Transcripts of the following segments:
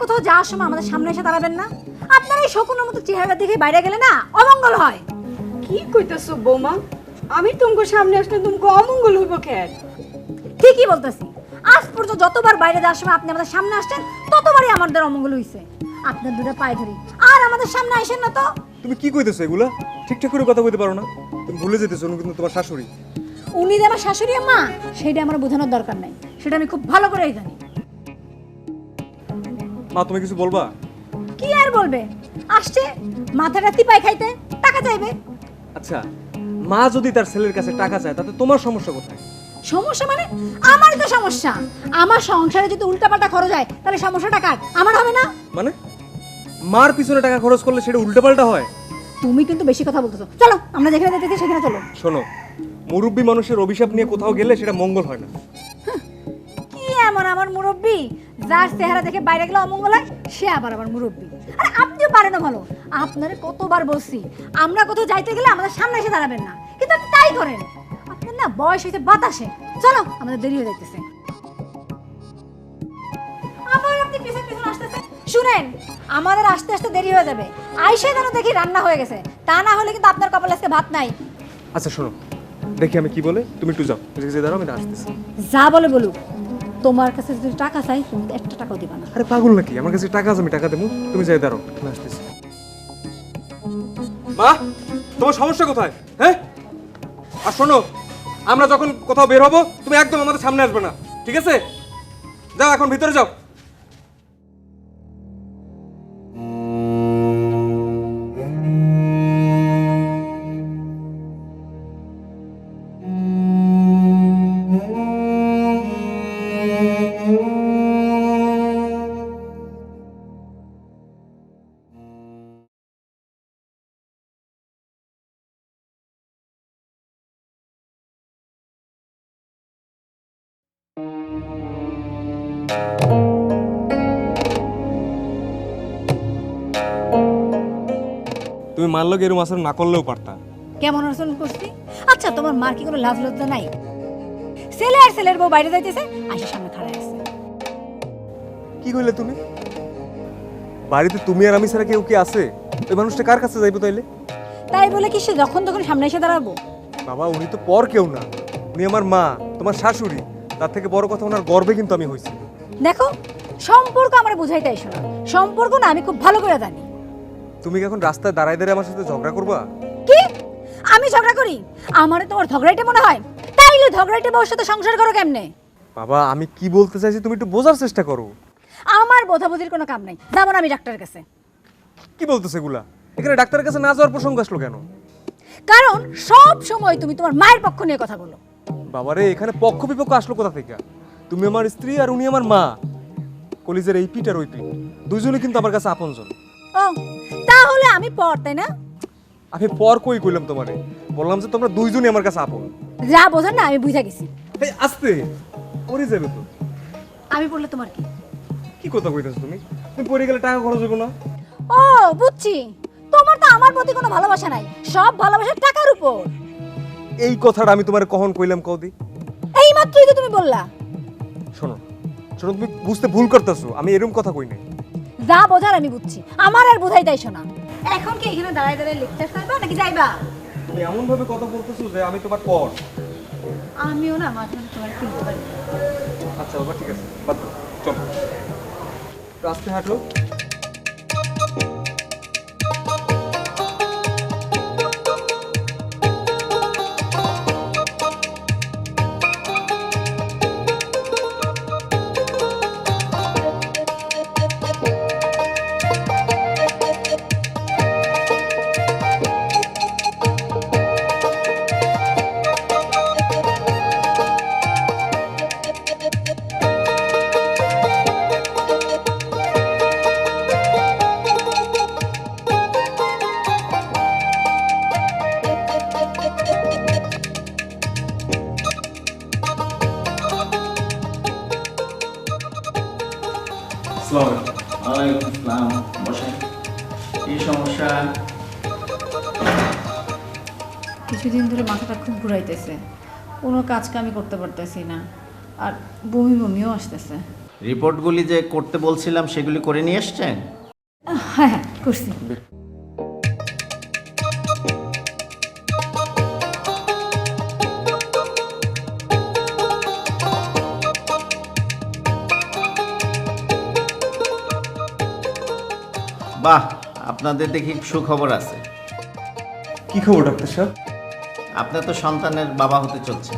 কোথাও যাওয়ার সময় আমাদের সামনে এসে দাঁড়াবেন না? আপনার এই শকুনের মতো চেহারা দেখে বাইরে গেলে না অমঙ্গল হয়। কি কইতাছো বৌমা? আমি তোমার সামনে আসলে তোমাকে অমঙ্গল হইব কেন? ঠিকই বলতেছি। আজ পর্যন্ত যতবার বাইরে যাওয়ার সময় আপনি আমাদের সামনে আসছেন ততবারই আমাদের অমঙ্গল হইছে। আপনার দুটো পায়ে ধরি আর আমাদের সামনে আইসেন না তো। তুমি কি কইতেছো এগুলা? ঠিকঠাক করে কথা কইতে পারো না? তুমি ভুলে যেতেছো উনি কিন্তু তোমার শাশুড়ি। উনি যে আমার শাশুড়ি আম্মা সেটা আমার বোঝানোর দরকার নাই, সেটা আমি খুব ভালো করেই জানি। মা তুমি কিছু বলবা? কি আর বলবে, আসছে মাথাটা টিপাই খাইতে, টাকা চাইবে। আচ্ছা, মা যদি তার ছেলের কাছে টাকা চায় তাতে তোমার সমস্যা কোথায়? সমস্যা মানে আমারই তো সমস্যা। আমার সংসারে যদি উল্টাপাল্টা খরচ হয় তাহলে সমস্যাটা কার? আমার হবে না? মানে মার পিছনে টাকা খরচ করলে সেটা উল্টাপাল্টা হয়? তুমি কিন্তু বেশি কথা বলতেছো। চলো আমরা যেখানে যেতেছি সেখানে চলো। শোনো, মুরব্বী মানুষের অভিশাপ নিয়ে কোথাও গেলে সেটা মঙ্গল হয় না। কি এমন আমার মুরব্বি যার চেহারা দেখে বাইরে গেলে অমঙ্গল হয় সে আবার আমার মুরব্বি? আরে আপনিও পারেন না ভালো। আপনারে কতবার বলছি আমরা কোথাও যাইতে গেলে আমাদের সামনে এসে দাঁড়াবেন না, কিন্তু আপনি তাই করেন। আপনার না বয়স হইতে বাতাসে। চলো আমাদের দেরি হয়ে যাইতেছে। আবার আপনি পিছন পিছন আসতেছেন। শুনেন, আমাদের আসতে আসতে দেরি হয়ে যাবে। আইসে যেন দেখি রান্না হয়ে গেছে, তা না হলে কিন্তু আপনার কপালে আজকে ভাত নাই। আচ্ছা শোনো, দেখি আমি কি বলে, তুমি একটু যাও, দাঁড়াও, আমি আসতেছি। যা বলে বলুক, তোমার কাছে যদি টাকা চাই তুমি একটা টাকাও দিবা না। আরে পাগল নাকি? আমার কাছে টাকা আছে, আমি টাকা দেবো। তুমি যাই দাঁড়াও, আমি আসতেছি। মা, তোমার সমস্যা কোথায়? হ্যাঁ, আর শোনো, আমরা যখন কোথাও বের হবো তুমি একদম আমাদের সামনে আসবে না, ঠিক আছে? যাও, এখন ভিতরে যাও। তুমি মানলো কি এরকম আচরণ না করলেও পারতা? কেমন আচরণ করছি? আচ্ছা, তোমার মার কি কোনো লাভ লজ্জা নাই? ছেলে আর ছেলের বউ বাইরে যাইতেছে, আইসার সামনে খাড়া আছে। কি কইলে তুমি? বাড়িতে তুমি আর আমি ছাড়া কেউ কি আছে? ওই মানুষটা কার কাছে যাইবো তাইলে? তাই বলে কি সে যখন তখন সামনে এসে দাঁড়াবো? বাবা, উনি তো পর কেউ না, উনি আমার মা, তোমার শাশুড়ি। তার থেকে বড় কথা, ওনার গর্বে কিন্তু আমি হইছি। দেখো, সম্পর্ক আমার বুঝাইতে আইসো না। সম্পর্ক না আমি খুব ভালো করে জানি। তুমি কি এখন রাস্তায় দাঁড়ায় দাঁড়ায় আমার সাথে ঝগড়া করবা? কি? আমি ঝগড়া করি? আমারে তোমার ঝগড়াইতে মনে হয়? তাইলে ঝগড়াইতে বউর সাথে সংসার করো কেমনে? বাবা, আমি কি বলতে চাইছি তুমি একটু বোঝার চেষ্টা করো। আমার বোঝাবুঝির কোনো কাম নাই। যাবো না আমি ডাক্তারের কাছে। কি বলতেছে এগুলা? এখানে ডাক্তারের কাছে না যাওয়ার প্রসঙ্গ আসলো কেন? কারণ সব সময় তুমি তোমার মায়ের পক্ষ নিয়ে কথা বলো। বাবারে, এখানে পক্ষ বিপক্ষ আসলো কোথা থেকে? তুমি আমার স্ত্রী আর উনি আমার মা। কলিজের এই পিঠ আর ওই পিঠ দুইজনে কিন্তু আমার কাছে আপনজন। ও, তাহলে আমি পর, তাই না? আমি পর কই কইলাম তোমারে? বললাম যে তোমরা দুইজনই আমার কাছে আপন। যা বোঝার না আমি বুঝা গেছি। এই আস্তে পড়ে যাবে তো। আমি বললে তোমার কি? কি কথা কইতাছো তুমি? তুমি পড়ে গেলে টাকা খরচ হবে না? ও, বুঝছি। তোমার তো আমার প্রতি কোনো ভালোবাসা নাই, সব ভালোবাসা টাকার উপর। এই কথাটা আমি তোমারে কখন কইলাম কদি? এই মাত্রই তো তুমি বললা। শোনো শোনো, তুমি বুঝতে ভুল করতেছো। আমি এরকম কথা কই নাই। যা বোঝার আমি বুঝছি, আমার আর বুঝাইতেই শোনা। এখন কি এখানে দাঁড়ায় দাঁড়ায় লেকচার করবা নাকি যাইবা? তুমি এমন ভাবে কথা বলতেছো যে আমি তোমার পর। আমিও না মাঝে মাঝে তোমার ফিরতে পারি। আচ্ছা বাবা, ঠিক আছে, বাদ দাও, চলো রাস্তায় হাঁটো। ওয়ালাইকুম আসসালাম। বসেন। কি সমস্যা? কিছুদিন ধরে মাথাটা খুব ঘুরাইতেছে, কোনো কাজ কামই করতে পারতেছি না, আর বমি বমিও আসতেছে। রিপোর্টগুলি যে করতে বলছিলাম সেগুলি করে নিয়ে এসছেন? হ্যাঁ হ্যাঁ করছি। বাহ, আপনাদের দেখি সুখবর আছে। কি খবর ডাক্তার সাহেব? আপনার তো সন্তানের বাবা হতে চলছে।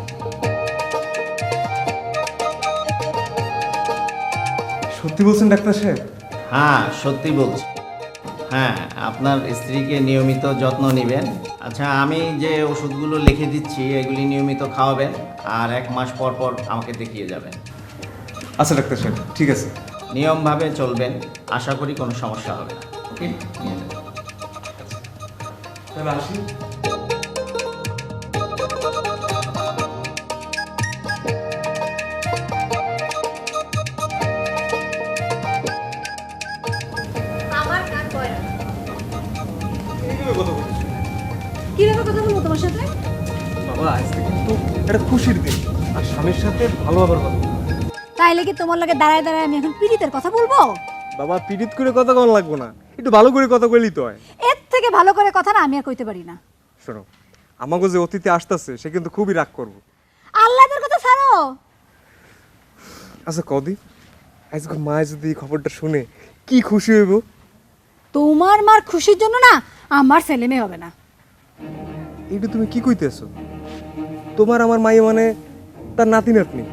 সত্যি বলছেন ডাক্তার সাহেব? হ্যাঁ, সত্যি বলছি। হ্যাঁ, আপনার স্ত্রীকে নিয়মিত যত্ন নেবেন। আচ্ছা, আমি যে ওষুধগুলো লিখে দিচ্ছি এগুলি নিয়মিত খাওয়াবেন, আর 1 মাস পর পর আমাকে দেখিয়ে যাবেন। আচ্ছা ডাক্তার সাহেব, ঠিক আছে। নিয়মভাবে চলবেন, আশা করি কোনো সমস্যা হবে না। ওকে, নিয়ে যান। তাহলে আসি। আমার কান কয়রা। এইভাবে কথা বলছো? কিভাবে কথা বলবো তোমার সাথে? বাবা, আজকে কিন্তু একটা খুশির দিন, আর স্বামীর সাথে ভালো আবার কথা বলবো। তাইলে কি তোমার লগে দাঁড়ায় দাঁড়ায় আমি এখন পীড়িতের কথা বলবো? বাবা, পীড়িত করে কথা কম লাগবো না, একটু ভালো করে কথা বললেই তো হয়। এর থেকে ভালো করে কথা না আমি আর কইতে পারি না। শোনো, আমাকে যে অতিথি আসতেছে সে কিন্তু খুবই রাগ করবো। আল্লাহর কথা ছাড়ো। আচ্ছা কদি, আজকে মা যদি এই খবরটা শুনে কি খুশি হইব? তোমার মার খুশির জন্য না আমার ছেলে মেয়ে হবে না। এইটা তুমি কি কইতেছো? তোমার আমার মাই মানে তার নাতি নাতনি।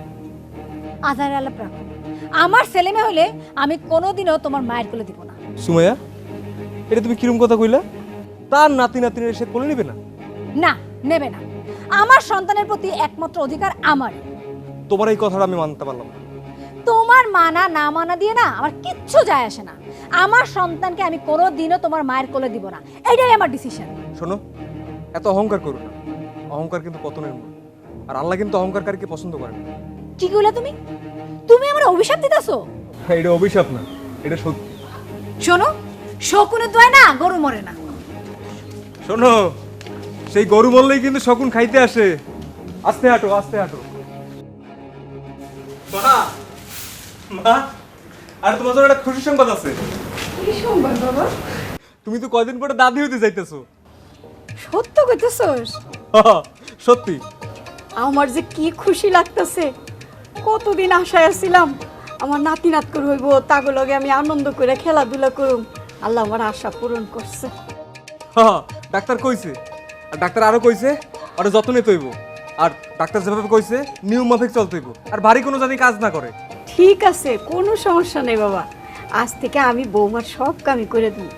আজার আল্লাহ রাখো, আমার ছেলে মেয়ে হলে আমি কোনোদিনও তোমার মায়ের কোলে দিব না। সুমাইয়া, এটা তুমি কিরম কথা কইলা? তার নাতি নাতনির সে কোলে নিবে না? না, নেবে না। আমার সন্তানের প্রতি একমাত্র অধিকার আমার। তোমার এই কথাটা আমি মানতে পারলাম না। তোমার মানা না মানা দিয়ে না আমার কিচ্ছু যায় আসে না। আমার সন্তানকে আমি কোনোদিনও তোমার মায়ের কোলে দিব না, এটাই আমার ডিসিশন। শোনো, এত অহংকার করো না, অহংকার কিন্তু পতনের মূল, আর আল্লাহ কিন্তু অহংকারকারীকে পছন্দ করেন না। কি কইলা তুমি? তুমি আমার অভিশাপ দিতেছো? এটা অভিশাপ না, এটা সত্যি। শোনো, শকুনের দোয় না গরু মরে না। শোনো, সেই গরু মরলেই কিন্তু শকুন খাইতে আসে। আস্তে হাঁটো, আস্তে হাঁটো। সোনা, মা, আর তোমার জন্য একটা খুশির সংবাদ আছে। কি সংবাদ বাবা? তুমি তো কয়দিন পরে দাদি হতে যাইতেছো। সত্য কইতেছস? সত্যি। আমার যে কি খুশি লাগতেছে। কতদিন আশায় ছিলাম আমার নাতি নাতকুর হইব, তাগো লগে আমি আনন্দ করে খেলাধুলা করুম। আল্লাহ আমার আশা পূরণ করছে। ডাক্তার কইছে, আর ডাক্তার আরো কইছে ওটা যত্ন নিতে হইব, আর ডাক্তার যেভাবে কইছে নিয়ম মাফিক চলতে হইব, আর ভারী কোনো জানি কাজ না করে। ঠিক আছে, কোনো সমস্যা নেই বাবা। আজ থেকে আমি বৌমার সব কামই করে দিই।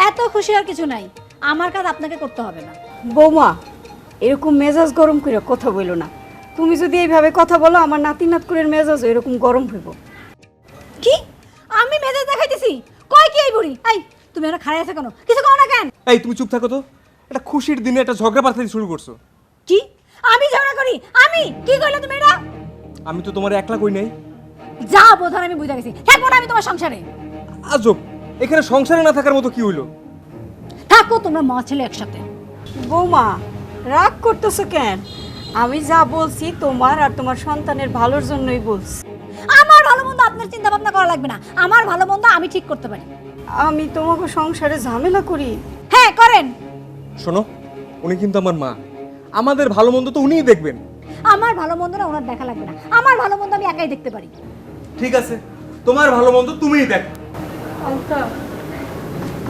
এত খুশি আর কিছু নাই, আমার কাজ আপনাকে করতে হবে না। বৌমা, এরকম মেজাজ গরম করে কথা বলো না। তুমি যদি এইভাবে কথা বলো আমার নাতি নাতকুরের মেজাজ এরকম গরম হইব। কি? আমি মেজাজ দেখাইতেছি? কয় কি এই বুড়ি? এই তুমি ওরা খাড়াই আছো কেন? কিছু কও না কেন? এই তুমি চুপ থাকো তো, এটা খুশির দিনে একটা ঝগড়া পাঠাতে শুরু করছো। কি? আমি ঝগড়া করি? আমি কি কইলা তুমি এটা? আমি তো তোমার একলা কই নাই। যা বোঝার আমি বুঝা গেছি, থাকবো না আমি তোমার সংসারে। আজব, এখানে সংসারে না থাকার মতো কি হইলো? থাকো তোমরা মা ছেলে একসাথে। বৌমা, রাগ করতেছো কেন? আমি যা বলছি তোমার আর তোমার সন্তানের ভালোর জন্যই বলছি। আমার ভালো মন্দ আপনার চিন্তা ভাবনা করা লাগবে না, আমার ভালো মন্দ আমি ঠিক করতে পারি। আমি তোমাকে সংসারে ঝামেলা করি? হ্যাঁ করেন। শোনো, উনি কিন্তু আমার মা, আমাদের ভালো মন্দ তো উনিই দেখবেন। আমার ভালো মন্দ না ওনার দেখা লাগবে না, আমার ভালো মন্দ আমি একাই দেখতে পারি। ঠিক আছে, তোমার ভালো মন্দ তুমিই দেখো। আলতা,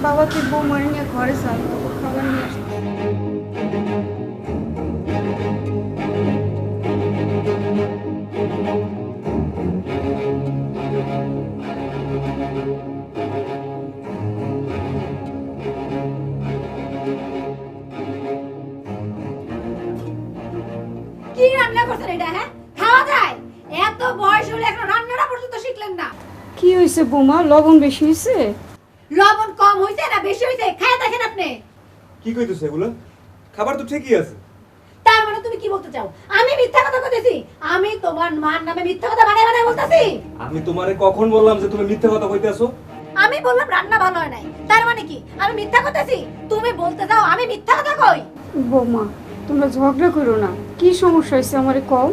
বাবা তুই বৌমার নিয়ে ঘরে যান, খাবার নিয়ে আসতে। কি রান্না করছেন এটা? হ্যাঁ খাওয়া যায়? এত বয়স হলে এখন রান্নাটা পর্যন্ত শিখলেন না। কি হয়েছে বৌমা, লবণ বেশি হয়েছে? লবণ কম হইছে না বেশি হইছে খায় দেখেন আপনি। কি কইতেছো এগুলো? খাবার তো ঠিকই আছে। তার মানে তুমি কি বলতে চাও? আমি মিথ্যা কথা কইতেছি? আমি তোমার মার নামে মিথ্যা কথা বানায় বানায় বলতাছি? আমি তোমারে কখন বললাম যে তুমি মিথ্যা কথা কইতেছো? আমি বললাম রান্না ভালো হয় নাই, তার মানে কি আমি মিথ্যা কইতেছি? তুমি বলতে চাও আমি মিথ্যা কথা কই? বৌমা, তোমরা ঝগড়া করো না। কি সমস্যা হয়েছে আমারে কও।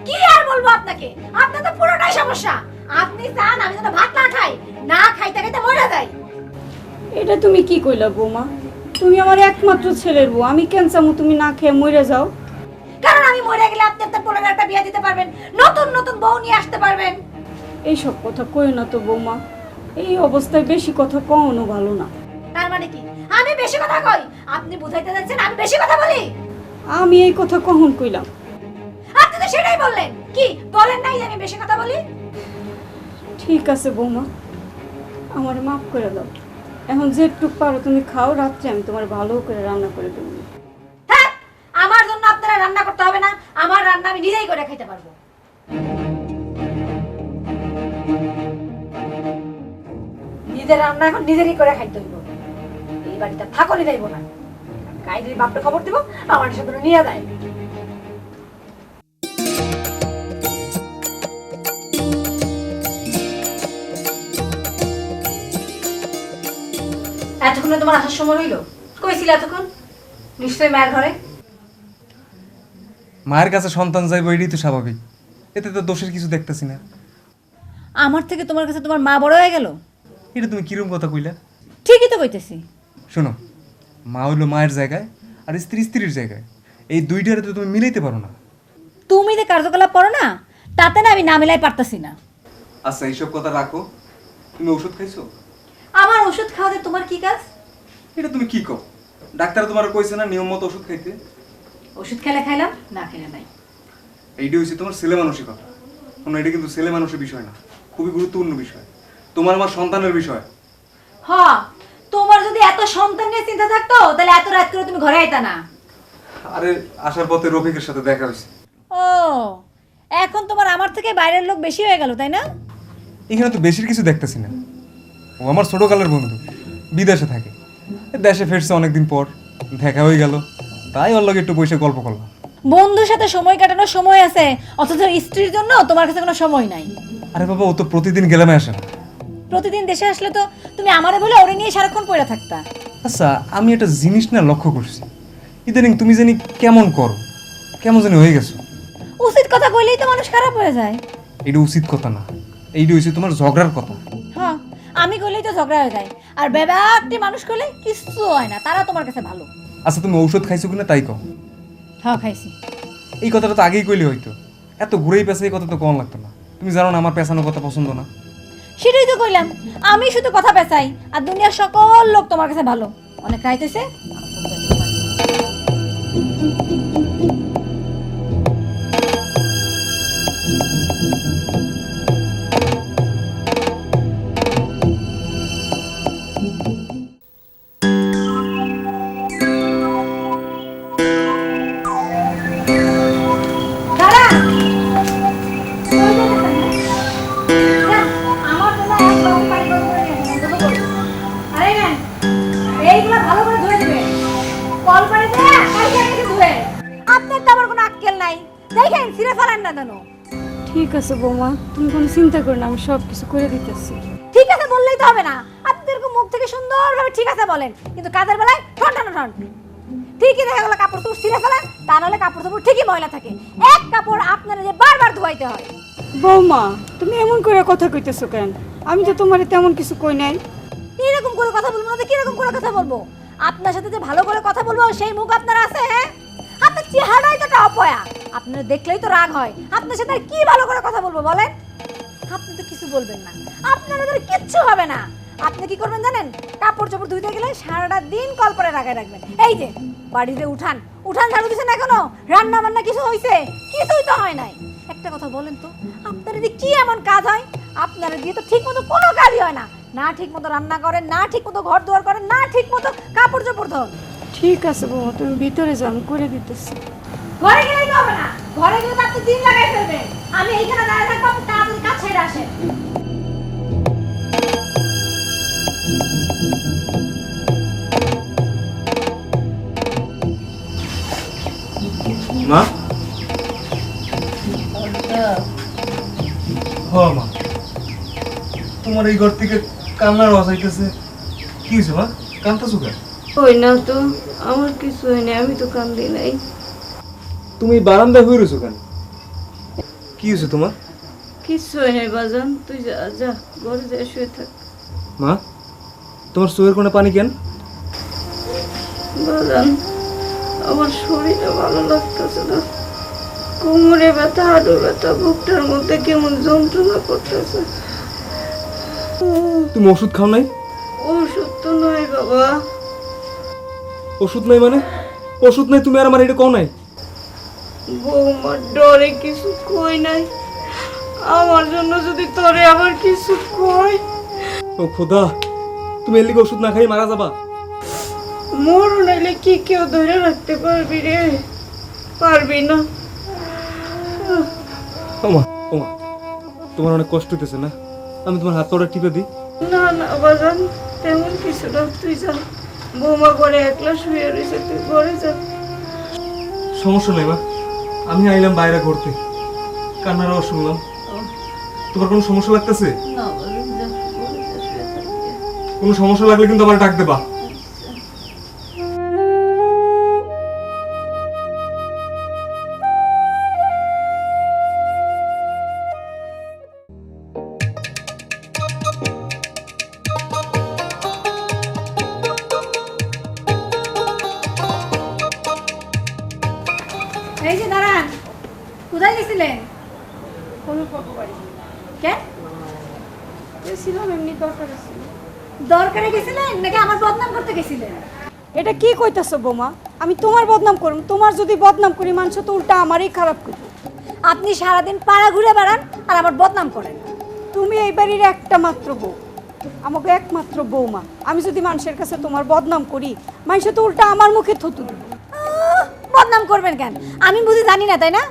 কি আর বলবো আপনাকে, আপনার তো পুরোটাই সমস্যা। আপনি চান আমি যেন ভাত না খাই, না খাইতে খাইতে মরে যাই। এটা তুমি কি কইলা বৌমা? তুমি আমার একমাত্র ছেলের বউ, আমি কেন চামু তুমি না খেয়ে মরে যাও? কারণ আমি মরে গেলে আপনি আপনার পোলার একটা বিয়ে দিতে পারবেন, নতুন নতুন বউ নিয়ে আসতে পারবেন। এইসব কথা কই না তো বৌমা, এই অবস্থায় বেশি কথা কওনো ভালো না। তার মানে কি আমি বেশি কথা কই? আপনি বুঝাইতে যাচ্ছেন আমি বেশি কথা বলি? আমি এই কথা কখন কইলাম? আপনি তো সেটাই বললেন। কি বলেন নাই যে আমি বেশি কথা বলি? ঠিক আছে বৌমা, আমার মাফ করে দাও। এখন যেটুক পারো তুমি খাও, রাত্রে আমি তোমার ভালো করে রান্না করে দেবো। হ্যাঁ, আমার জন্য আপনারা রান্না করতে হবে না, আমার রান্না আমি নিজেই করে খাইতে পারবো। নিজের রান্না এখন নিজেরই করে খাইতে হইব। এই বাড়িতে থাকনি যাইব না। কাইদের বাপরে খবর দিব, আমার সাথে নিয়ে যায়। এতক্ষণে তোমার আসার সময় হইল? কইছিল এতক্ষণ? নিশ্চয়ই মায়ের ঘরে। মায়ের কাছে সন্তান যাইব এটাই তো স্বাভাবিক, এতে তো দোষের কিছু দেখতেছি না। আমার থেকে তোমার কাছে তোমার মা বড় হয়ে গেল? এটা তুমি কিরম কথা কইলা? ঠিকই তো কইতেছি। শোনো, মা হইলো মায়ের জায়গায় আর স্ত্রী স্ত্রীর জায়গায়, এই দুইটারে তো তুমি মিলাইতে পারো না। তুমি যে কার্যকলাপ করো না, তাতে না আমি না মিলাই পারতাছি না। আচ্ছা এইসব কথা রাখো, তুমি ওষুধ খাইছো? আমার ওষুধ খাওয়াতে তোমার কি কাজ? এটা তুমি কি কও? ডাক্তার তোমার কইছে না নিয়ম মতো ওষুধ খাইতে? ওষুধ খেলে খাইলাম, না খেলে নাই। এইটা হচ্ছে তোমার ছেলে মানসিকতা। শোনো, এটা কিন্তু ছেলে মানুষের বিষয় না, খুবই গুরুত্বপূর্ণ বিষয়। তোমার আমার সন্তানের বিষয়। হ, তোমার যদি এত সন্তান নিয়ে চিন্তা থাকতো তাহলে এত রাত করে তুমি ঘরে আইতা না। আরে আসার পথে রফিকের সাথে দেখা হয়েছে। ও, এখন তোমার আমার থেকে বাইরের লোক বেশি হয়ে গেল, তাই না? এখানে তো বেশির কিছু দেখতেছি না। ও আমার ছোটকালের বন্ধু, বিদেশে থাকে। দেশে ফিরছে অনেকদিন পর, দেখা হয়ে গেল, তাই ওর লগে একটু বসে গল্প করলাম। বন্ধুর সাথে সময় কাটানোর সময় আছে, অথচ স্ত্রীর জন্য তোমার কাছে কোনো সময় নাই। আরে বাবা, ও তো প্রতিদিন গেলামে আসে না। প্রতিদিন দেশে আসলে তো তুমি আমারে বলে ওরে নিয়ে সারাক্ষণ পড়ে থাকতা। আচ্ছা, আমি একটা জিনিস না লক্ষ্য করছি, ইদানিং তুমি জানি কেমন করো, কেমন জানি হয়ে গেছো। উচিত কথা কইলেই তো মানুষ খারাপ হয়ে যায়। এটা উচিত কথা না, এইটা হচ্ছে তোমার ঝগড়ার কথা। হ্যাঁ, আমি কইলেই তো ঝগড়া হয়ে যায়, আর বেবাকটি মানুষ কইলে কিচ্ছু হয় না, তারা তোমার কাছে ভালো। আচ্ছা, তুমি ঔষধ খাইছো কিনা তাই কও। হ্যাঁ, খাইছি। এই কথাটা তো আগেই কইলে হইতো, এত ঘুরেই পেঁচে এই কথা তো কম লাগতো না। তুমি জানো না আমার পেঁচানোর কথা পছন্দ না। সেটাই তো কইলাম, আমি শুধু কথা পেঁচাই আর দুনিয়ার সকল লোক তোমার কাছে ভালো। অনেক খাইতেছে। ঠিক আছে বৌমা, তুমি কোনো চিন্তা করো না, আমি সব কিছু করে দিতেছি। ঠিক আছে বললেই তো হবে না, আপনি এরকম মুখ থেকে সুন্দরভাবে ঠিক আছে বলেন, কিন্তু কাজের বেলায় ঠন ঠন ঠন। ঠিকই দেখা গেল কাপড় চোপড় ছিঁড়ে ফেলেন, তা নাহলে কাপড় চোপড় ঠিকই ময়লা থাকে। এক কাপড় আপনারা যে বারবার ধোয়াইতে হয়। বৌমা, তুমি এমন করে কথা কইতেছো কেন? আমি তো তোমার তেমন কিছু কই নাই। এরকম করে কথা বলবো না তো কিরকম করে কথা বলবো? আপনার সাথে যে ভালো করে কথা বলবো সেই মুখ আপনার আছে? হ্যাঁ, আপনার চেহারাই তো অপয়া, আপনারা দেখলেই তো রাগ হয়। আপনার সাথে আর কি ভালো করে কথা বলবো বলেন? আপনি তো কিছু বলবেন না, আপনাদের কিচ্ছু হবে না। আপনি কি করবেন জানেন? কাপড় চোপড় ধুইতে গেলে সারাটা দিন কল করে রাখায় রাখবেন। এই যে বাড়িতে উঠান উঠান ঝাড়ু দিচ্ছেন এখনো? রান্না বান্না কিছু হয়েছে? কিছুই তো হয় নাই। একটা কথা বলেন তো, আপনার দিয়ে কি এমন কাজ হয়? আপনারা দিয়ে তো ঠিক মতো কোনো কাজই হয় না। না ঠিক মতো রান্না করেন, না ঠিক মতো ঘর দুয়ার করেন, না ঠিক মতো কাপড় চোপড় ধোন। ঠিক আছে বৌমা, তুমি ভিতরে যাও, আমি করে দিতেছি। ঘরে গেলেই তো হবে না, ঘরে গেলে তো আপনি দিন লাগাই ফেলবেন। আমি এইখানে দাঁড়িয়ে থাকবো, আপনি তাড়াতাড়ি কাজ ছেড়ে আসেন। মা, হ মা, তোমার এই ঘর থেকে কান্নার আওয়াজ আইতেছে। কি হয়েছে মা, কাঁদতেছো কেন? ওই না তো, আমার কিছু হয় না, আমি তো কান্দি নাই। তুমি বারান্দায় হয়ে রয়েছো কেন? কি হয়েছে তোমার? কিছু নেই বাজান, তুই যা যা ঘরে যা শুয়ে থাক। মা, তোমার চোখের কোণে পানি কেন? বাজান, আমার শরীরে ভালো লাগতেছে না, কোমরে ব্যথা, হাঁটু ব্যথা, বুকটার মধ্যে কেমন যন্ত্রণা করতেছে। তুমি ওষুধ খাও নাই? ওষুধ তো নয় বাবা। ওষুধ নাই মানে? ওষুধ নাই তুমি আর আমার এটা কও নাই? বৌমার ডরে কিছু কই নাই, আমার জন্য যদি তোরে আবার কিছু কই। ও খোদা, তুমি এর লিগে ওষুধ না খাই মারা যাবা? মরণ এলে কি কেউ ধরে রাখতে পারবি রে? পারবি না। ওমা ওমা, তোমার অনেক কষ্ট হইতেছে না? আমি তোমার হাত পা টিপে দিই? না না বাজান, তেমন কিছু না, তুই যা। বৌমা ঘরে একলা শুয়ে রয়েছে, তুই ঘরে যা। সমস্যা নেই মা, আমি আইলাম বাইরে ঘুরতে, কান্নার আওয়াজ শুনলাম। তোমার কোনো সমস্যা লাগতেছে? না বাজান, যা, ঘরে যা, শুয়ে থাকবি। কোনো সমস্যা লাগলে কিন্তু আমার ডাক দেবা। এই যে দাঁড়ান, কোথায় গেছিলেন? কোনো পক্ষ বাড়ি কেন? গেছিলাম, এমনি দরকার ছিল। দরকারে গেছিলেন নাকি আমার বদনাম করতে গেছিলেন? এটা কি কইতাছো বৌমা? আমি তোমার বদনাম করব? তোমার যদি বদনাম করি, মানুষ তো উল্টা আমারই খারাপ করবে। আপনি সারাদিন পাড়া ঘুরে বেড়ান আর আমার বদনাম করেন। তুমি এই বাড়ির একটা মাত্র বউ, আমাকে একমাত্র বৌমা। আমি যদি মানুষের কাছে তোমার বদনাম করি, মানুষ তো উল্টা আমার মুখে থুতু দেবে। বদনাম করবেন কেন? আমি বুঝি জানি না, তাই না?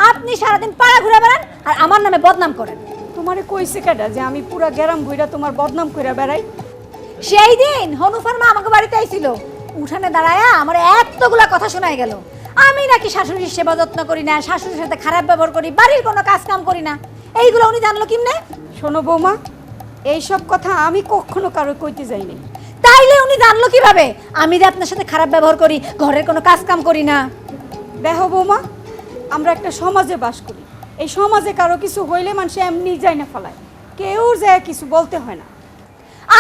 আপনি সারাদিন পাড়া ঘুরে বেড়ান আর আমার নামে বদনাম করেন। তোমারে কইছে কেডা যে আমি পুরা গ্যারাম ঘুরে তোমার বদনাম করে বেড়াই? সেই দিন হনুফার মা আমাকে বাড়িতে আইছিল, উঠানে দাঁড়ায়া আমার এতগুলা কথা শোনায় গেল। আমি নাকি শাশুড়ির সেবা যত্ন করি না, শাশুড়ির সাথে খারাপ ব্যবহার করি, বাড়ির কোনো কাজ কাম করি না। এইগুলো উনি জানলো কেমনে? শোনো বৌমা, এইসব কথা আমি কখনো কারো কইতে যাইনি। তাইলে উনি জানলো কিভাবে আমি যে আপনার সাথে খারাপ ব্যবহার করি, ঘরের কোনো কাজ কাম করি না? দেখো বৌমা, আমরা একটা সমাজে বাস করি। এই সমাজে কারো কিছু হইলে মানুষ এমনি যায় না ফেলায়, কেউ যায় কিছু বলতে হয় না।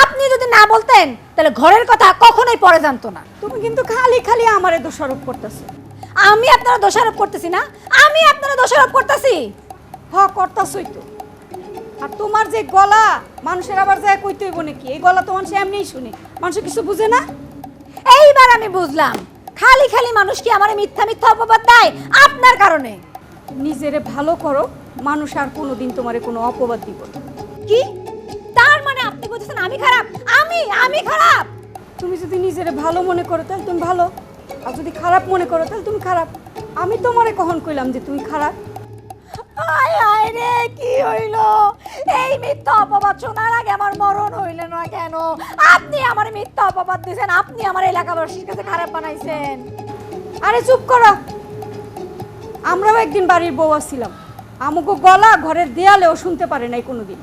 আপনি যদি না বলতেন তাহলে ঘরের কথা কখনোই পরে জানতো না। তুমি কিন্তু খালি খালি আমারে দোষারোপ করতেছো। আমি আপনারা দোষারোপ করতেছি না, আমি আপনারা দোষারোপ করতেছি। করতাছই তো। আর তোমার যে গলা, মানুষের আবার যায় কইতে হইব নাকি? এই গলা তো মানুষ এমনিই শুনে, মানুষ কিছু বুঝে না। এইবার আমি বুঝলাম, খালি খালি মানুষ কি আমার মিথ্যা মিথ্যা অপবাদ দেয় আপনার কারণে। নিজেরে ভালো করো, মানুষ আর কোনোদিন তোমারে কোনো অপবাদ দিব না। কি তার মানে? আপনি বলতেছেন আমি খারাপ? আমি খারাপ? তুমি যদি নিজেরে ভালো মনে করো তাহলে তুমি ভালো, আর যদি খারাপ মনে করো তাহলে তুমি খারাপ। আমি তোমারে কখন কইলাম যে তুমি খারাপ? আয় আয় রে, কি হইল? এই মিথ্যা অপবাদ শোনার আগে আমার মরণ হইল না কেন? আপনি আমার মিথ্যা অপবাদ দিয়েছেন, আপনি আমার এলাকাবাসীর কাছে খারাপ বানাইছেন। আরে চুপ করো। আমরাও একদিন বাড়ির বউ ছিলাম, আমাকে গলা ঘরের দেয়ালেও শুনতে পারে নাই কোনোদিন।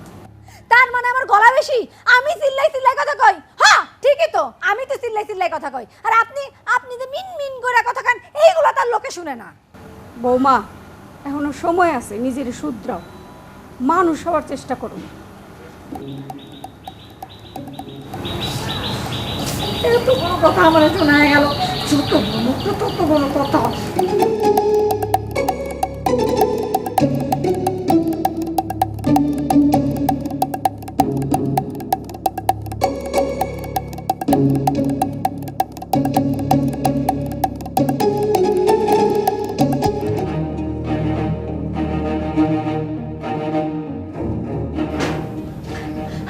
তার মানে আমার গলা বেশি? আমি চিল্লাই চিল্লাই কথা কই? হ্যাঁ ঠিকই তো, আমি তো চিল্লাই চিল্লাই কথা কই। আর আপনি আপনি যে মিন মিন করে কথা কান, এইগুলো তার লোকে শুনে না। বৌমা, এখনো সময় আছে, নিজের শুধরাও, মানুষ হওয়ার চেষ্টা করো। এত বড় কথা আমার শোনা গেল, ছোট মুক্ত তত বড় কথা।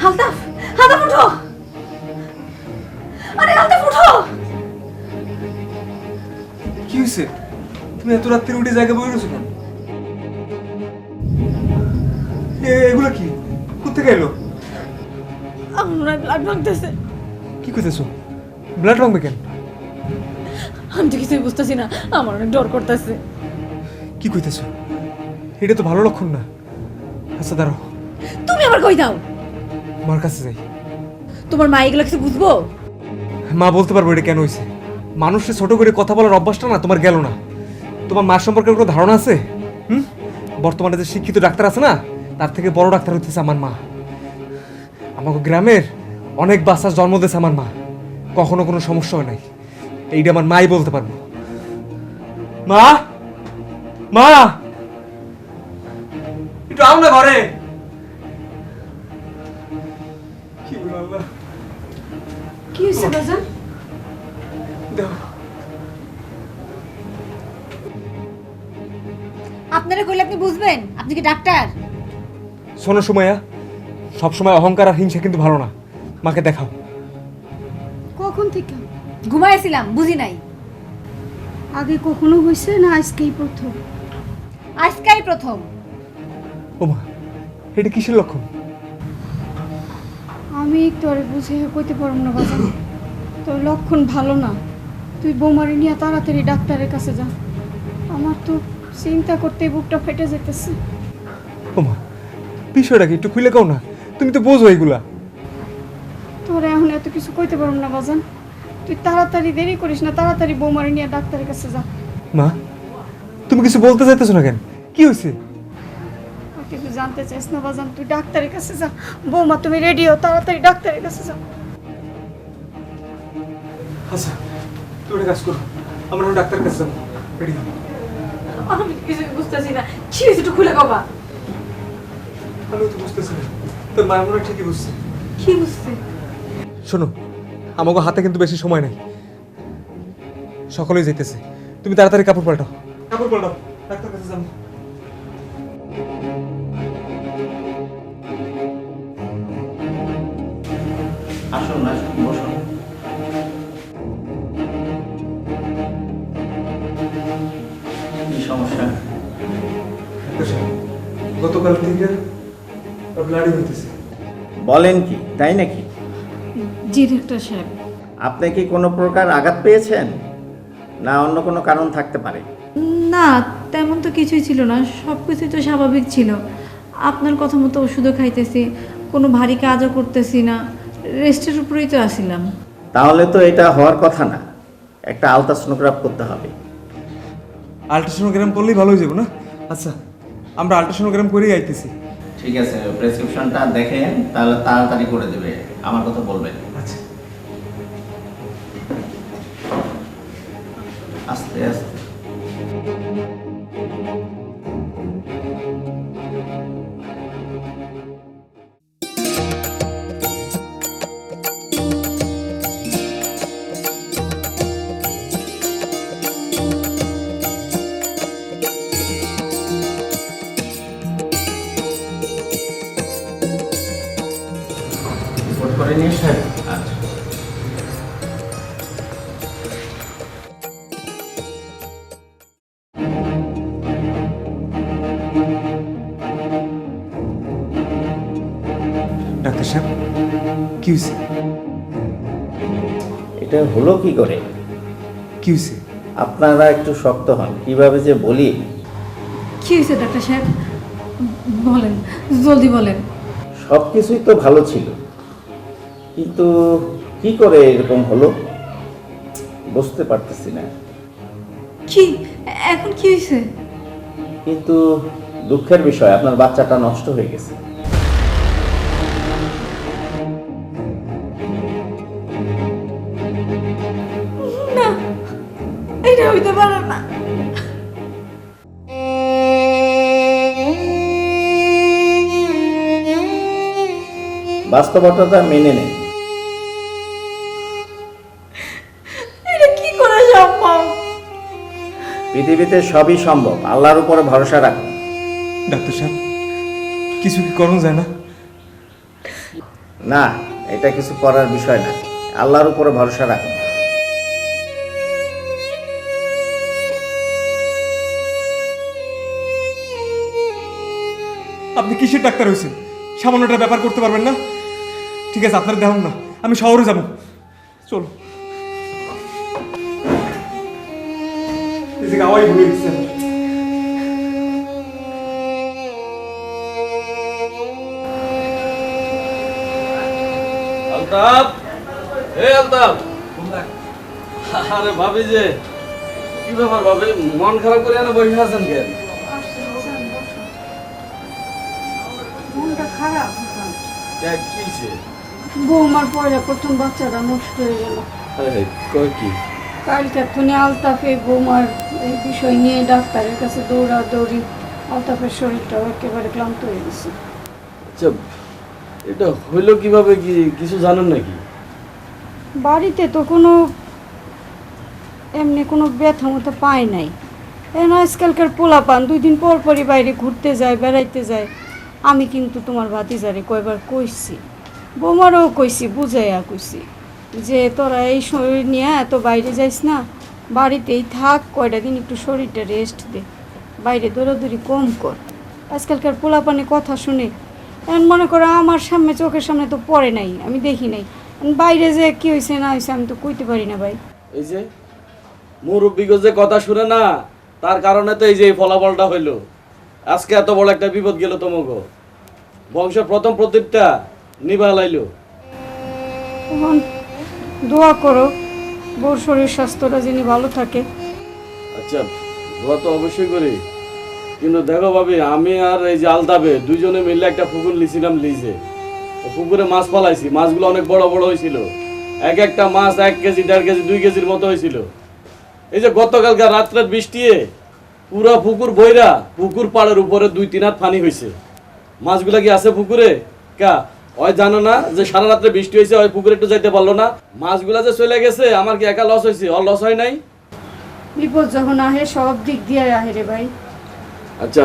আলতাফ, আলতাফ উঠো! আরে আলতাফ উঠো! কি হয়েছে? তুমি এত রাত্রে উঠে জায়গা বই রয়েছো কেন? এগুলো কি? কোথেকে এলো? আমার ব্লাড ভাঙতেছে। কি করতেছো? ব্লাড ভাঙবে কেন? আমি তো কিছুই বুঝতেছি না, আমার অনেক ডর করতেছে। কি কইতেছো? এটা তো ভালো লক্ষণ না। আচ্ছা দাঁড়াও, তুমি আবার কই দাও? মার কাছে যাই। তোমার মা এগুলো কিছু বুঝবো? মা বলতে পারবো এটা কেন হয়েছে। মানুষকে ছোট করে কথা বলার অভ্যাসটা না তোমার গেল না। তোমার মার সম্পর্কে কোনো ধারণা আছে? বর্তমানে যে শিক্ষিত ডাক্তার আছে না, তার থেকে বড় ডাক্তার হইতেছে আমার মা। আমাকে গ্রামের অনেক বাচ্চার জন্ম দিয়েছে আমার মা, কখনো কোনো সমস্যা হয় নাই। এইটা আমার মাই বলতে পারবো। মা, মা, একটু আও না ঘরে। কি বলো আল্লাহ, কি হয়েছে বাজান? দেখো আপনারা কইলে আপনি বুঝবেন? আপনি কি ডাক্তার? শোনো সুমাইয়া, সবসময় অহংকার আর হিংসা কিন্তু ভালো না। মাকে দেখাও। কখন থেকে? ঘুমাইছিলাম, বুঝি নাই। আগে কখনো হয়েছে না আজকেই প্রথম? আজকাই প্রথম। ও মা, এটা কিসের লক্ষণ? আমি তোরে বুঝে কইতে পারবো না বাজান, তোর লক্ষণ ভালো না। তুই বৌমারি নিয়ে তাড়াতাড়ি ডাক্তারের কাছে যা। আমার তো চিন্তা করতেই বুকটা ফেটে যেতেছে। ও মা, বিষয়টা কি একটু খুলে কাও না, তুমি তো বোঝো এইগুলা। তোরে এখন এত কিছু কইতে পারবো না বাজান, তুই তাড়াতাড়ি দেরি করিস না, তাড়াতাড়ি বৌমারি নিয়ে ডাক্তারের কাছে যা। মা, তুমি কিছু বলতে চাইতেছো না কেন? কি হয়েছে? আর কিছু জানতে চাইস না বাজান, তুই ডাক্তারের কাছে যা। বৌমা তুমি রেডি হও, তাড়াতাড়ি ডাক্তারের কাছে যা। আচ্ছা, তুমি একটা কাজ করো, আমরা ডাক্তারের কাছে যাবো। রেডি? আমি কিছু বুঝতেছি না, কি হয়েছে একটু খুলে কবা। আমিও তো বুঝতেছি না, তোর মা মনে হয় ঠিকই বুঝছে। কি বুঝতে? শোনো, আমাকে হাতে কিন্তু বেশি সময় নেই, সকলেই যেতেছে। তুমি তাড়াতাড়ি কাপড় পাল্টাও, কাপড় পাল্টাও, ডাক্তার কাছে যাবো। আসুন আসুন, বসুন। কি সমস্যা? গতকাল থেকে ব্লাডি হইতেছে। বলেন কি, তাই নাকি? জি ডাক্তার সাহেব। আপনি কি কোনো প্রকার আঘাত পেয়েছেন, না অন্য কোনো কারণ থাকতে পারে? না, তেমন তো কিছুই ছিল না, সব কিছুই তো স্বাভাবিক ছিল। আপনার কথা মতো ওষুধও খাইতেছি, কোনো ভারী কাজও করতেছি না, রেস্টের উপরেই তো আসিলাম। তাহলে তো এটা হওয়ার কথা না, একটা আলট্রাসোনোগ্রাফ করতে হবে। আল্ট্রাসোনোগ্রাম করলেই ভালো হয়ে যাবো না? আচ্ছা, আমরা আল্ট্রাসোনোগ্রাম করেই আইতেছি। ঠিক আছে, প্রেসক্রিপশনটা দেখেন, তাহলে তাড়াতাড়ি করে দেবে, আমার কথা বলবেন। আচ্ছা, আস্তে আস্তে। রিপোর্ট করে নিয়ে এসেছেন? আচ্ছা। ডাক্তার সাহেব, কি হয়েছে? এটা হলো কি করে? কি হয়েছে? আপনারা একটু শক্ত হন, কিভাবে যে বলি। কি হয়েছে ডাক্তার সাহেব? বলেন, জলদি বলেন। সব কিছুই তো ভালো ছিল, কিন্তু কি করে এরকম হলো বুঝতে পারতেছি না। কি এখন কি হয়েছে? কিন্তু দুঃখের বিষয়, আপনার বাচ্চাটা নষ্ট হয়ে গেছে। না, এটা হইতে পারে না। বাস্তবতা মেনে নেন। এটা কি করে সম্ভব? পৃথিবীতে সবই সম্ভব, আল্লাহর উপরে ভরসা রাখুন। ডাক্তার সাহেব, কিছু কি করণ যায় না? না, এটা কিছু করার বিষয় না, আল্লাহর উপরে ভরসা রাখুন। আপনি কিসের ডাক্তার হয়েছেন? সামান্যটা ব্যাপার করতে পারবেন না? ঠিক আছে, আপনার দেখুন না, আমি শহরে যাব। চলো, এদিকে আওয়াই ভুলে গেছেন। আলতাফ, আলতাফ, আরে ভাবি যে কি ব্যাপার ভাবি, মন খারাপ করে এনে বসে আছেন কেন? কি হইছে? বৌমার পরে প্রথম বাচ্চাটা নষ্ট হয়ে গেল। আরে কই কি? কালকে তুমি আলতাফে বৌমার এই বিষয় নিয়ে ডাক্তারের কাছে দৌড়াদৌড়ি, আলতাফের শরীরটাও একেবারে ক্লান্ত হয়ে গেছে। আচ্ছা, এটা হইলো কিভাবে, কি কিছু জানেন নাকি? বাড়িতে তো কোনো এমনি কোনো ব্যথা মতো পায় নাই। আজকালকার পোলাপান 2 দিন পর পরই বাইরে ঘুরতে যায়, বেড়াইতে যায়। আমি কিন্তু তোমার ভাতিজারে কয়বার কইছি, বৌমারও কইছি, বুঝাইয়া কইছি যে তোরা এই শরীর নিয়ে এত বাইরে যাইস না, বাড়িতেই থাক, কয়টা দিন একটু শরীরটা রেস্ট দে, বাইরে দৌড়াদৌড়ি কম কর। আজকালকার পোলাপানে কথা শুনে এখন মনে করো আমার সামনে, চোখের সামনে তো পড়ে নাই, আমি দেখি নাই, বাইরে যে কি হয়েছে না হয়েছে আমি তো কইতে পারি না ভাই। এই যে মুরব্বিগো যে কথা শুনে না, তার কারণে তো এই যে এই ফলাফলটা হইলো। আজকে এত বড় একটা বিপদ গেল তোমাকে, বংশের প্রথম প্রদীপটা নিভা লাইলো। এখন দোয়া করো বউর শরীর স্বাস্থ্যটা যিনি ভালো থাকে। আচ্ছা, দোয়া তো অবশ্যই করি, কিন্তু দেখো ভাবি, আমি আর এই যে আলতাবে দুইজনে মিলে একটা পুকুর লিছিলাম লিজে। পুকুরে মাছ পালাইছি, মাছগুলো অনেক বড় বড় হয়েছিল, এক একটা মাছ 1 কেজি 1.5 কেজি 2 কেজির মতো হয়েছিল। এই যে গতকালকে রাত্রে বৃষ্টি পুরো পুকুর বইরা, পুকুর পাড়ের উপরে 2-3 হাত পানি হয়েছে। মাছগুলা কি আছে পুকুরে? কা ওই জানো না যে সারা রাত্রে বৃষ্টি হয়েছে, ওই পুকুরে একটু যাইতে পারলো না। মাছগুলা যে চলে গেছে, আমার কি একা লস হয়েছে? ওর লস হয় নাই? বিপদ যখন আহে সব দিক দিয়ে আহে রে ভাই। আচ্ছা,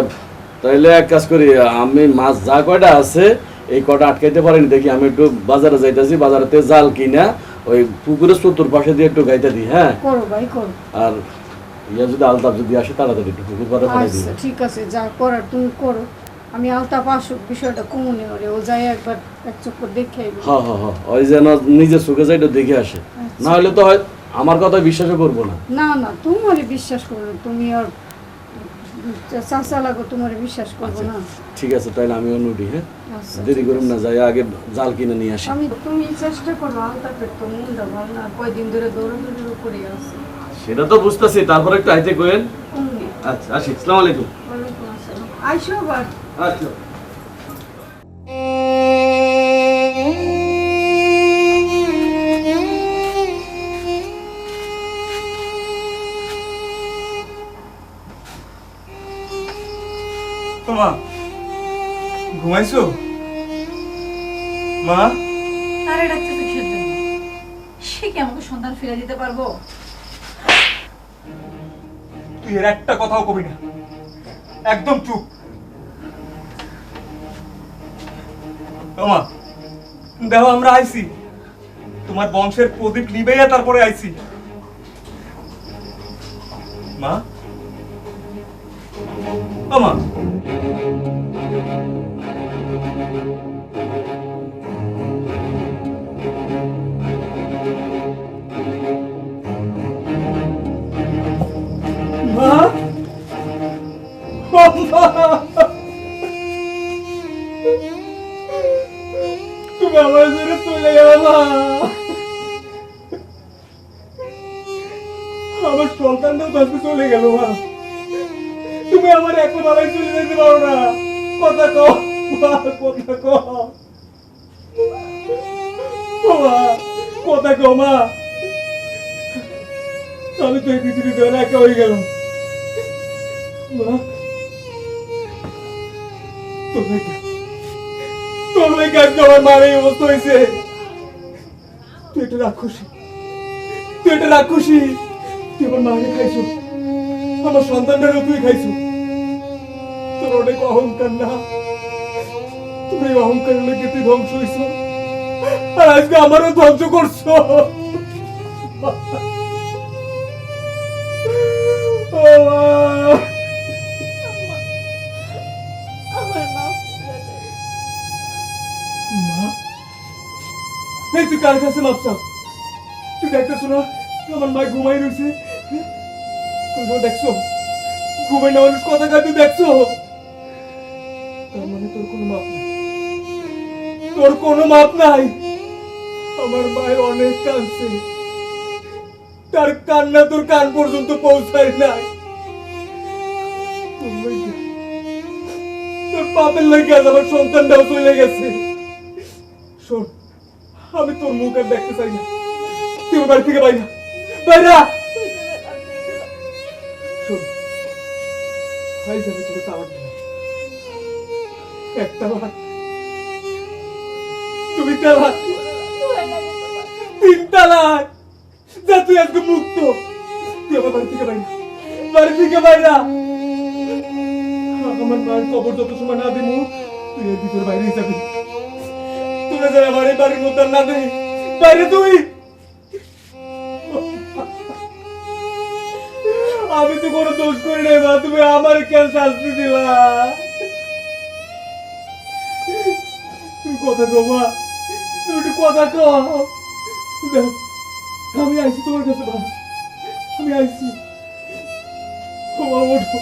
তাইলে এক কাজ করি, আমি মাছ যা কয়টা আছে এই কটা আটকাইতে পারিনি, দেখি আমি একটু বাজারে যাইতেছি, বাজারেতে জাল কিনা ওই পুকুরের চতুর্পাশে দিয়ে একটু গাইতে দিই। হ্যাঁ, করো ভাই করো। আর ইয়া যদি আলতাপ যদি আসে তাড়াতাড়ি একটু পুকুর পাড়ে পাঠাই দিই। আচ্ছা ঠিক আছে, যা করার তুমি করো। আমি আলতাপ আসুক, বিষয়টা কমনে ওরে, ও যাই একবার এক চক্কর দেখে আইবো। হ্যাঁ হ্যাঁ হ্যাঁ, ওই যেন নিজের চোখে যাই একটু দেখে আসে, না হলে তো হয় আমার কথা বিশ্বাসও করবো না। না না, তোমারে বিশ্বাস করবো না, তুমি আর চাচা লাগো, তোমারে বিশ্বাস করবো না। ঠিক আছে, তাইলে আমিও নুডি। হ্যাঁ, আচ্ছা, দেরি করুন না, যাই আগে জাল কিনে নিয়ে আসি। আমি তুমি চেষ্টা করো, আলতাপের তো মনটা ভালো না, কয়দিন ধরে দৌড়াদৌড়ির উপরে আছে। সেটা তো বুঝতেছি, তারপরে একটু আইতে কোয়েন। কমনে। আচ্ছা, আসি, আসসালামু আলাইকুম। ওয়ালাইকুম আসসালাম। আইসো আবার। আচ্ছা। মা, ঘুমাইছো? মা, তারে ডাকতে তো কিসের জন্য? সে কি আমাকে সন্তান ফিরে দিতে পারবো? তুই এর একটা কথাও কবি না, একদম চুপ। মা, দেখো আমরা আইছি, তোমার বংশের প্রদীপ নিবেইয়া তারপরে আইছি। মা, ও মা, মা, ও মা, তুমি আমার ছেড়ে চলে গেলে মা। আমার সন্তানটাও তাকে চলে গেল মা। তুমি আমার একবারে চলে যেতে পারো না। কথা কও মা, কথা কও। ও মা, কথা কও মা। আমি তো এই পৃথিবীতে একা হয়ে গেলাম মা। তোমরা আজকে আমার মার এই অবস্থা হয়েছে। তুই এটা রাক্ষসী, তুই এটা রাক্ষসী। তুই আমার মাকে খাইছো, আমার সন্তানটারও তুই খাইছো। তোর অনেক অহংকার না, তুমি এই অহংকারের লেগে তুই ধ্বংস হইছ, আর আজকে আমারও ধ্বংস করছো। ও মা, মা, এই তুই কার কাছে মাপ চাও? তুই দেখতেছো না আমার মা ঘুমাই রয়েছে? দেখছো ঘুমাই না মানুষ কথা কয়, তুই দেখছো? তার মানে তোর কোনো মাপ নাই, তোর কোনো মাপ নাই। আমার মায়ের অনেক কাঁদছে, তার কান্না তোর কান পর্যন্ত পৌঁছায় নাই। তোর পাপের লাগে আজ আমার সন্তানটাও চলে গেছে। আমি তোর মুখ আর দেখতে চাই না, তুই আমার বাড়ি থেকে বাইরা বাইরা। শোন, ভাই যাবে তোকে তালাক দিলাম, একটা লাখ, তুমি তালাক, 3 তালাক। যা, তুই আজকে মুক্ত, তুই আমার বাড়ি থেকে বাইরা, বাড়ি থেকে বাইরা। আমার মায়ের কবর যত সময় না দিমু, তুই এর ভিতরে বাইরে যাবি। তুই যাই আমার এই বাড়ির মধ্যে না দে, বাইরে তুই। আমি তো কোনো দোষ করি নাই মা, তুমি আমার কেন শাস্তি দিলা? তুমি কথা কও মা, তুমি একটু কথা কও। দেখো, আমি আইছি তোমার কাছে মা, আমি আইছি। মা ওঠো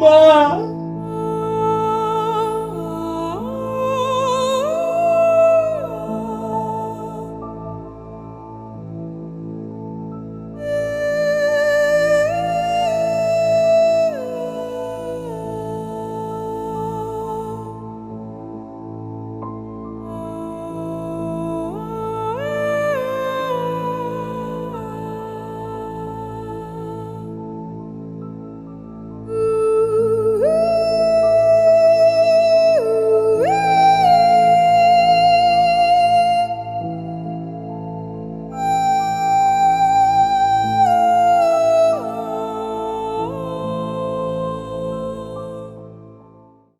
মা।